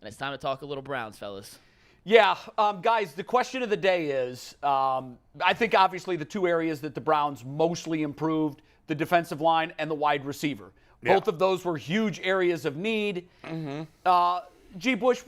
And it's time to talk a little Browns, fellas. Yeah, guys, the question of the day is, I think obviously the two areas that the Browns mostly improved, the defensive line and the wide receiver. Yeah. Both of those were huge areas of need. G. Bush,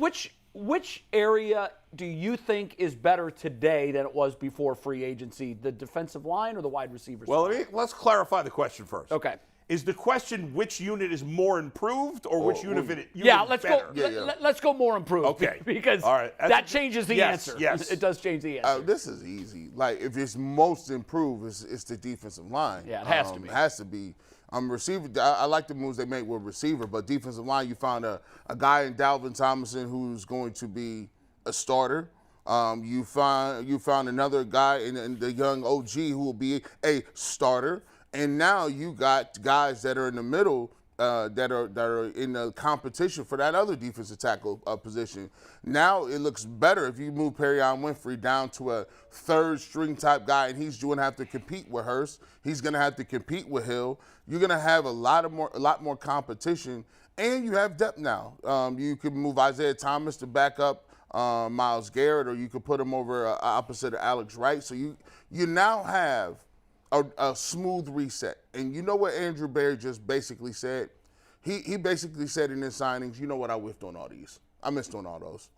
which area do you think is better today than it was before free agency, the defensive line or the wide receivers? Well, let's clarify the question first. Okay. Is the question which unit is more improved or which unit is let's better? go. Let's go more improved. Okay. Because all right. that changes the answer. Yes. It does change the answer. This is easy. Like, if it's most improved, it's the defensive line. Yeah, it has to be. It has to be. Receiver. I like the moves they make with receiver, but defensive line, you found a guy in Dalvin Tomlinson who's going to be a starter. You found another guy in the young OG who will be a starter. And now you got guys that are in the middle that are in the competition for that other defensive tackle position. Now it looks better if you move Perion Winfrey down to a third string type guy, and he's going to have to compete with Hurst. He's going to have to compete with Hill. You're going to have a lot more competition, and you have depth now. You could move Isaiah Thomas to back up Myles Garrett, or you could put him over opposite of Alex Wright. So you now have a smooth reset. And you know what Andrew Berry just basically said? He basically said in his signings, you know what, I whiffed on all these. I missed on all those.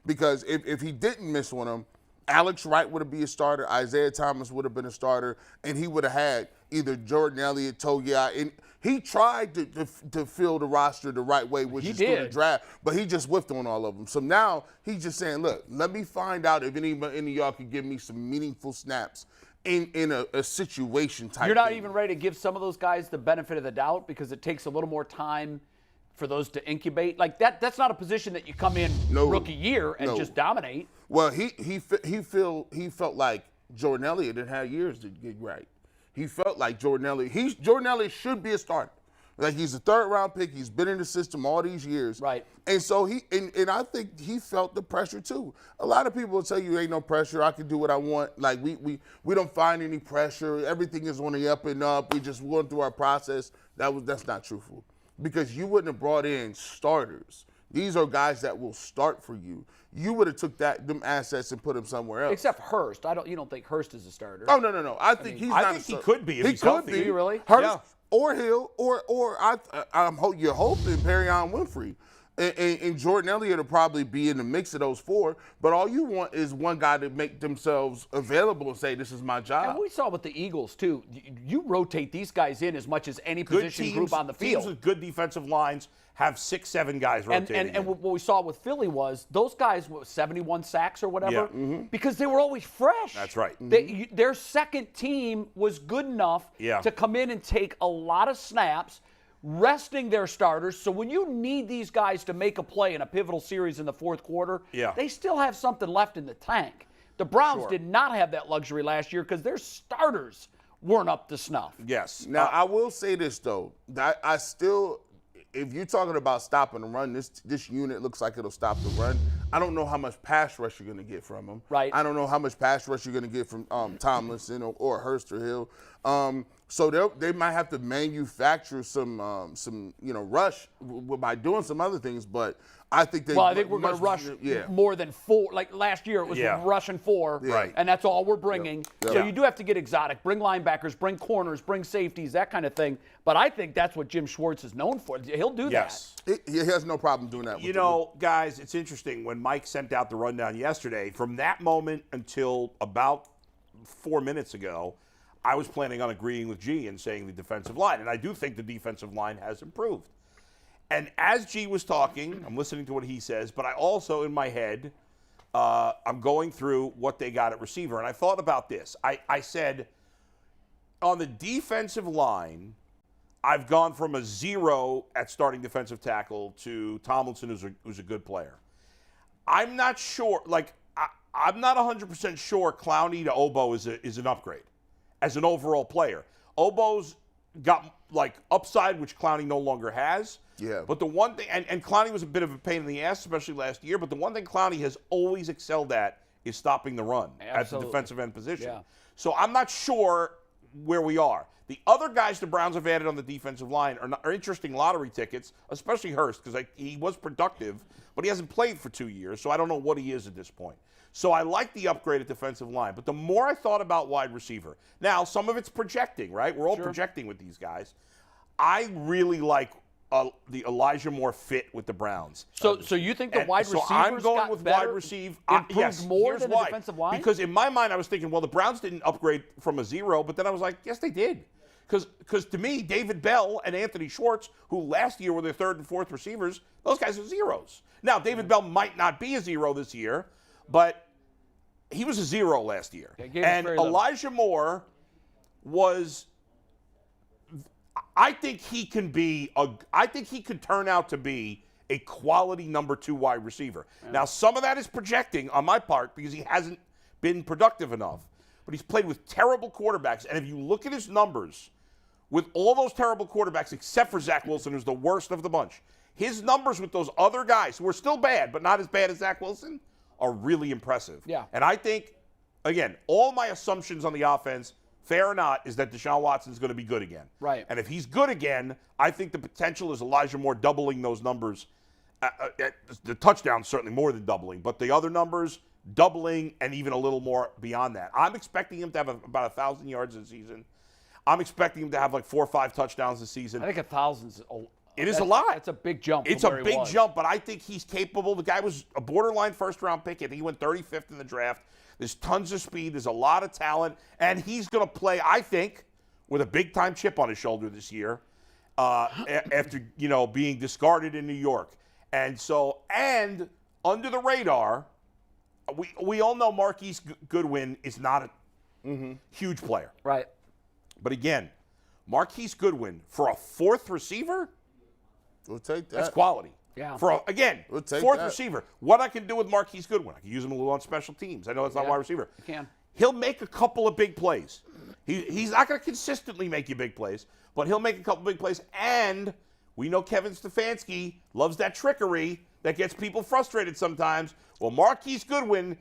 Because if he didn't miss on them, Alex Wright would have been a starter, Isaiah Thomas would have been a starter, and he would have had either Jordan Elliott, Togia, and he tried to fill the roster the right way, which is through the draft, but he just whiffed on all of them. So now he's just saying, look, let me find out if any of y'all can give me some meaningful snaps in a situation type. You're not thing. even ready to give some of those guys the benefit of the doubt because it takes a little more time for those to incubate. Like that's not a position that you come in rookie year and just dominate. Well, he felt like Jordan Elliott had had years to get right. He felt like Jordan Elliott should be a starter. Like, he's a third-round pick. He's been in the system all these years. Right. And so and I think he felt the pressure too. A lot of people will tell you ain't no pressure. I can do what I want. Like, we don't find any pressure. Everything is on the up and up. We just went through our process. That's not truthful. Because you wouldn't have brought in starters. These are guys that will start for you. You would have took them assets and put them somewhere else. Except Hurst. You don't think Hurst is a starter? Oh, no. I think he could be if he's healthy. He really? Hurst or Hill or you're hoping Perion Winfrey and Jordan Elliott will probably be in the mix of those four. But all you want is one guy to make themselves available and say, this is my job. And we saw with the Eagles, too. You rotate these guys in as much as any position group on the field. Teams with good defensive lines have 6-7 guys rotating. And what we saw with Philly was those guys with 71 sacks or whatever because they were always fresh. That's right. Their second team was good enough to come in and take a lot of snaps, resting their starters. So when you need these guys to make a play in a pivotal series in the fourth quarter, they still have something left in the tank. The Browns did not have that luxury last year because their starters weren't up to snuff. Yes. Now, I will say this, though. I still – if you're talking about stopping the run, this unit looks like it'll stop the run. I don't know how much pass rush you're going to get from them. Right. I don't know how much pass rush you're going to get from Tomlinson or Hurst or Hill. So they might have to manufacture some rush by doing some other things. But I think we're going to rush more than 4. Like last year, it was rushing 4, right? And that's all we're bringing. Yep. So you do have to get exotic, bring linebackers, bring corners, bring safeties, that kind of thing. But I think that's what Jim Schwartz is known for. He'll do that. He has no problem doing that. Guys, it's interesting. When Mike sent out the rundown yesterday, from that moment until about 4 minutes ago, I was planning on agreeing with G and saying the defensive line. And I do think the defensive line has improved. And as G was talking, I'm listening to what he says, but I also, in my head, I'm going through what they got at receiver. And I thought about this. I said, on the defensive line, I've gone from a 0 at starting defensive tackle to Tomlinson, who's a good player. I'm not sure, I'm not 100% sure Clowney to Obo is an upgrade as an overall player. Obo's got, upside, which Clowney no longer has. Yeah. But the one thing, and Clowney was a bit of a pain in the ass, especially last year, but the one thing Clowney has always excelled at is stopping the run at the defensive end position. Yeah. So I'm not sure where we are. The other guys the Browns have added on the defensive line are interesting lottery tickets, especially Hurst, because he was productive, but he hasn't played for 2 years, so I don't know what he is at this point. So I like the upgrade at defensive line. But the more I thought about wide receiver, now some of it's projecting, right? We're all projecting with these guys. I really like the Elijah Moore fit with the Browns. So you think the wide receivers I'm going got with better, wide receiver. improved Yes, more here's than the why. defensive line? Because in my mind, I was thinking, well, the Browns didn't upgrade from a 0, but then I was like, yes, they did. Because to me, David Bell and Anthony Schwartz, who last year were their 3rd and 4th receivers, those guys are zeros. Now, David Bell might not be a 0 this year, but he was a 0 last year. And Elijah Moore was, I think he can turn out to be a quality number 2 wide receiver. Yeah. Now, some of that is projecting on my part because he hasn't been productive enough. But he's played with terrible quarterbacks. And if you look at his numbers, with all those terrible quarterbacks, except for Zach Wilson, who's the worst of the bunch, his numbers with those other guys, who are still bad, but not as bad as Zach Wilson, are really impressive. Yeah. And I think, again, all my assumptions on the offense, fair or not, is that Deshaun Watson's going to be good again. Right. And if he's good again, I think the potential is Elijah Moore doubling those numbers. The touchdowns certainly more than doubling, but the other numbers doubling and even a little more beyond that. I'm expecting him to have about 1,000 yards this season. I'm expecting him to have like 4 or 5 touchdowns this season. I think 1,000's it is a lot. That's a big jump. It's a big jump, but I think he's capable. The guy was a borderline first-round pick. I think he went 35th in the draft. There's tons of speed. There's a lot of talent. And he's going to play, I think, with a big-time chip on his shoulder this year after, being discarded in New York. And under the radar, we all know Marquise Goodwin is not a huge player. Right. But again, Marquise Goodwin, for a 4th receiver, we'll take that. That's quality. Yeah. We'll take 4th receiver. What I can do with Marquise Goodwin, I can use him a little on special teams. I know it's not wide receiver. You can. He'll make a couple of big plays. He's not going to consistently make you big plays, but he'll make a couple big plays. And we know Kevin Stefanski loves that trickery that gets people frustrated sometimes. Well, Marquise Goodwin,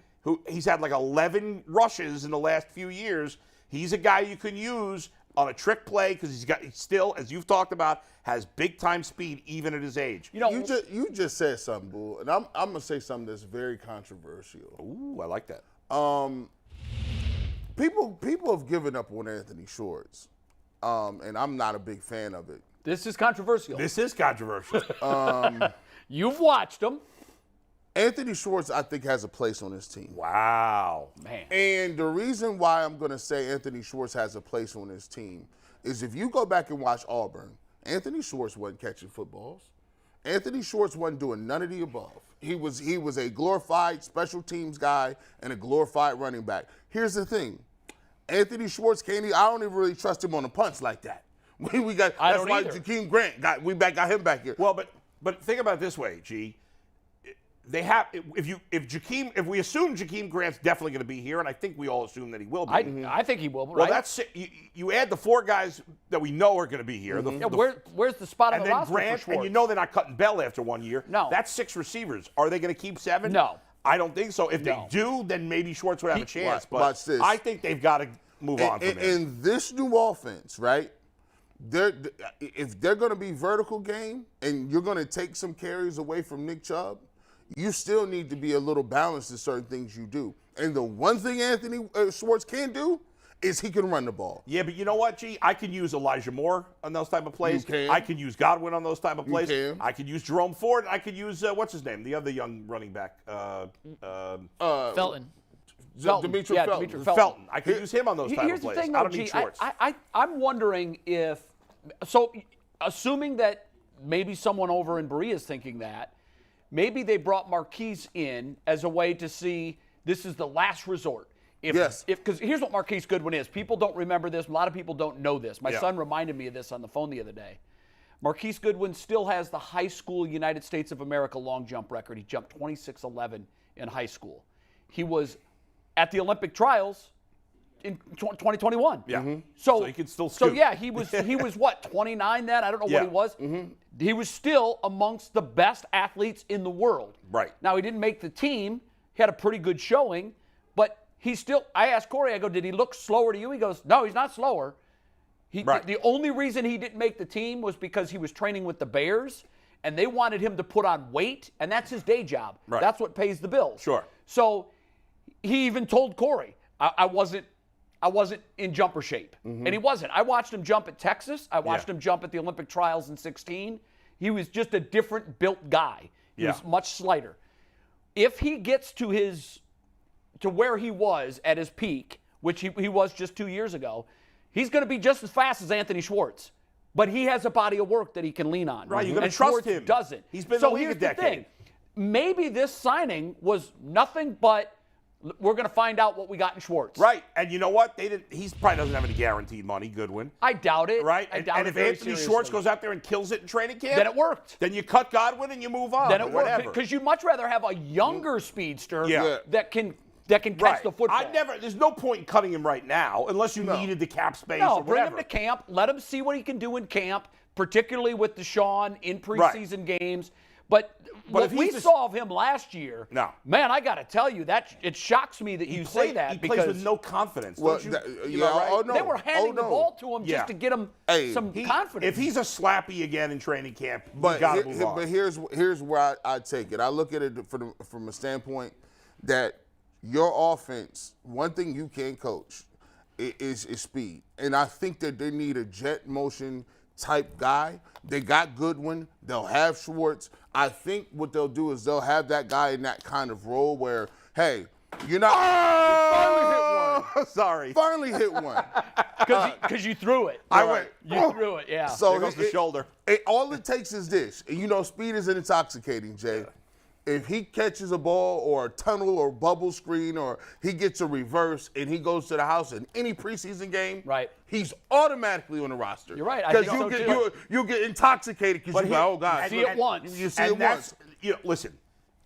he's had like 11 rushes in the last few years, he's a guy you can use on a trick play because he still, as you've talked about, has big-time speed even at his age. You just said something, Bull, and I'm going to say something that's very controversial. Ooh, I like that. People have given up on Anthony Schwartz, and I'm not a big fan of it. This is controversial. This is controversial. You've watched him. Anthony Schwartz, I think, has a place on this team. Wow. Man. And the reason why I'm going to say Anthony Schwartz has a place on this team is if you go back and watch Auburn, Anthony Schwartz wasn't catching footballs. Anthony Schwartz wasn't doing none of the above. He was a glorified special teams guy and a glorified running back. Here's the thing. Anthony Schwartz I don't even really trust him on the punts like that. That's why Jakeem Grant got him back here. Well, but think about it this way, G. They have if we assume Jakeem Grant's definitely going to be here, and I think we all assume that he will be. I think he will. Right? Well, that's you add the 4 guys that we know are going to be here. Where's the spot on the roster Grant, for Schwartz? and they're not cutting Bell after 1 year. No, that's 6 receivers. Are they going to keep 7? No, I don't think so. If they do, then maybe Schwartz would have a chance. But watch this. I think they've got to move on from him. In this new offense, right? If they're going to be vertical game and you're going to take some carries away from Nick Chubb, you still need to be a little balanced in certain things you do. And the one thing Anthony Schwartz can do is he can run the ball. Yeah, but you know what, G? I can use Elijah Moore on those type of plays. You can. I can use Godwin on those type of plays. You can. I could use Jerome Ford. I could use, what's his name? The other young running back. Felton. Demetrius Felton. Felton. I could use him on those type of Here's plays. The thing, I don't though, need G, Schwartz. I'm wondering if – so assuming that maybe someone over in Berea is thinking that, maybe they brought Marquise in as a way to see this is the last resort. Yes. Because here's what Marquise Goodwin is. People don't remember this. A lot of people don't know this. My son reminded me of this on the phone the other day. Marquise Goodwin still has the high school United States of America long jump record. He jumped 26.11 in high school. He was at the Olympic trials in 2021. Yeah. Mm-hmm. So he could still scoot. So yeah, he was what, 29 then? I don't know what he was. Mm-hmm. He was still amongst the best athletes in the world. Right. Now he didn't make the team. He had a pretty good showing, but he still. I asked Corey. I go, did he look slower to you? He goes, no, he's not slower. The only reason he didn't make the team was because he was training with the Bears, and they wanted him to put on weight, and that's his day job. Right. That's what pays the bills. Sure. So he even told Corey, I wasn't in jumper shape. And he wasn't. I watched him jump at Texas. I watched him jump at the Olympic trials in 2016. He was just a different built guy. He was much slighter. If he gets to where he was at his peak, which he was just 2 years ago, he's going to be just as fast as Anthony Schwartz. But he has a body of work that he can lean on. Right, you're going and to trust Schwartz him. Doesn't. He's been in so the league here's a decade. The thing. Maybe this signing was nothing but we're going to find out what we got in Schwartz. Right, and you know what? He probably doesn't have any guaranteed money, Goodwin. I doubt it. Right, I doubt and it if very Anthony seriously. Schwartz goes out there and kills it in training camp, then it worked. Then you cut Godwin and you move on. Then it worked whatever. because you'd much rather have a younger speedster that can catch Right. the football. There's no point in cutting him right now unless you needed the cap space or bring whatever. him to camp. Let him see what he can do in camp, particularly with Deshaun in preseason games. But what if we he's saw of him last year, No. man, I got to tell you, that it shocks me that you say that He because plays with no confidence. Don't you? You know, right? Oh, no. they were handing the ball to him just to get him some confidence. If he's a slappy again in training camp, you But, got to move on. but here's where I take it. I look at it from a standpoint that your offense, one thing you can't coach is speed. And I think that they need a jet motion type guy. They got Goodwin. They'll have Schwartz. I think what they'll do is they'll have that guy in that kind of role where, hey, you're not. Finally hit one. Sorry. Finally hit one. Because you threw it. I went. You threw it, yeah. So There goes the shoulder. All it takes is this. And you know, speed is intoxicating, Jay. If he catches a ball or a tunnel or bubble screen or he gets a reverse and he goes to the house in any preseason game, he's automatically on the roster. You're right. I Because think so too. you'll get intoxicated because you go, oh, God. See it once. You see it once. Listen,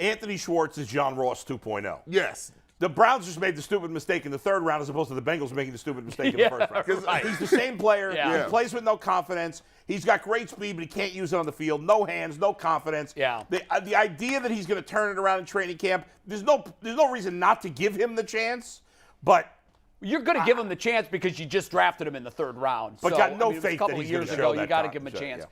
Anthony Schwartz is John Ross 2.0. Yes. The Browns just made the stupid mistake in the third round as opposed to the Bengals making the stupid mistake in the first round. He's the same player. He plays with no confidence. He's got great speed, but he can't use it on the field. No hands, no confidence. Yeah. The idea that he's going to turn it around in training camp, there's no reason not to give him the chance, but you're going to give him the chance because you just drafted him in the third round. But so, got no it was faith a couple that of he's gonna years show ago. You that got to con- give him a so, chance. yeah.